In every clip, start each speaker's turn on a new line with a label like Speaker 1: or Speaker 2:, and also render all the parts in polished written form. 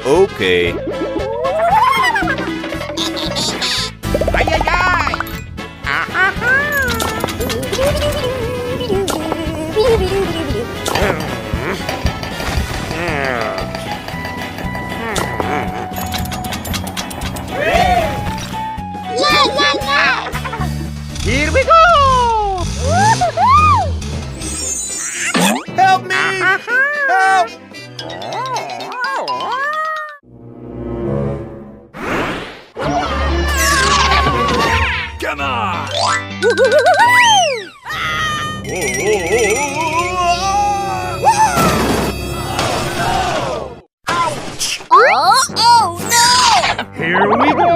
Speaker 1: Okay.
Speaker 2: Ay, ay, ay! Here we go! Help me! Help!
Speaker 3: Come on!
Speaker 2: Ouch!
Speaker 4: Oh no!
Speaker 3: Here we go!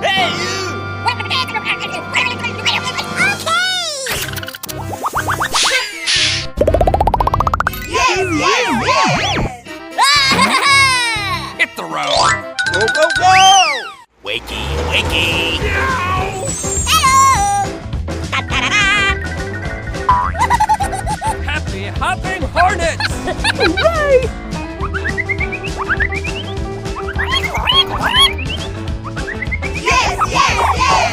Speaker 2: Hey, you! Yes, yes, yes!
Speaker 3: Hit the road!
Speaker 2: Go, go, go!
Speaker 1: Wakey, wakey.
Speaker 3: Happy hopping hornets!
Speaker 2: Yes, yes, yes!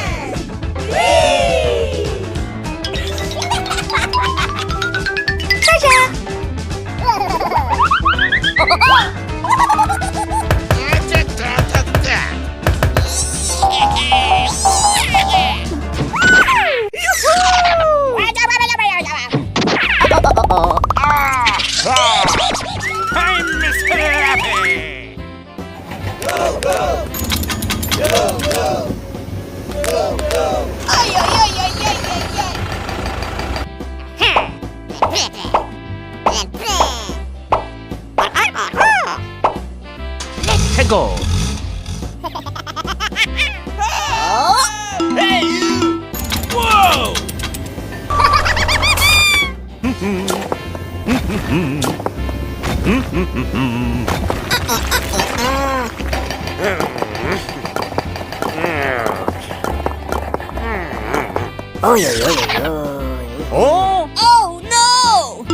Speaker 3: I'm Mr. Happy!
Speaker 2: Go, go! Go, go! Go, go!
Speaker 4: Ay, ay, ay, ay, ay, ay, ay.
Speaker 3: Let's go!
Speaker 2: Hey, you!
Speaker 3: Whoa!
Speaker 1: Oh?
Speaker 4: Oh no!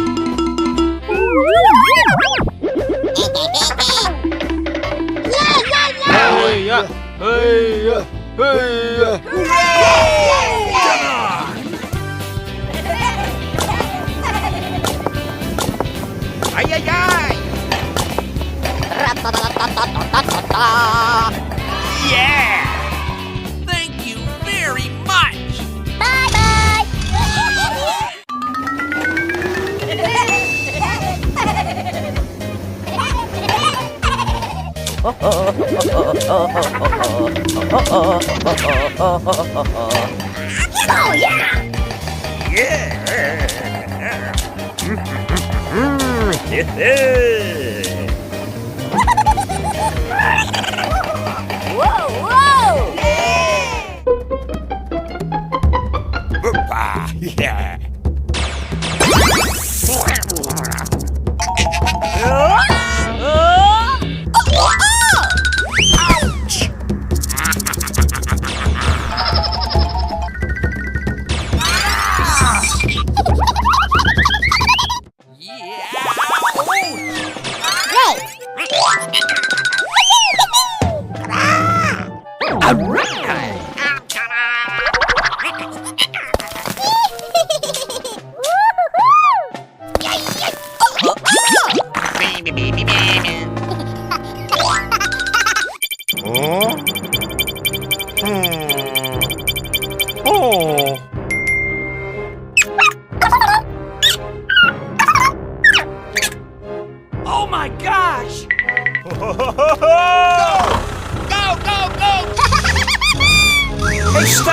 Speaker 1: Hey, yeah. Hey, yeah. Hey, yeah.
Speaker 3: Come on!
Speaker 2: Ay, ay, ay!
Speaker 3: Yeah! Thank you very much!
Speaker 4: Bye bye! Oh yeah! Whoa, whoa!
Speaker 3: Yeah!
Speaker 1: Oh.
Speaker 3: Oh my gosh!
Speaker 2: Go, go, go!
Speaker 3: Hey, stop!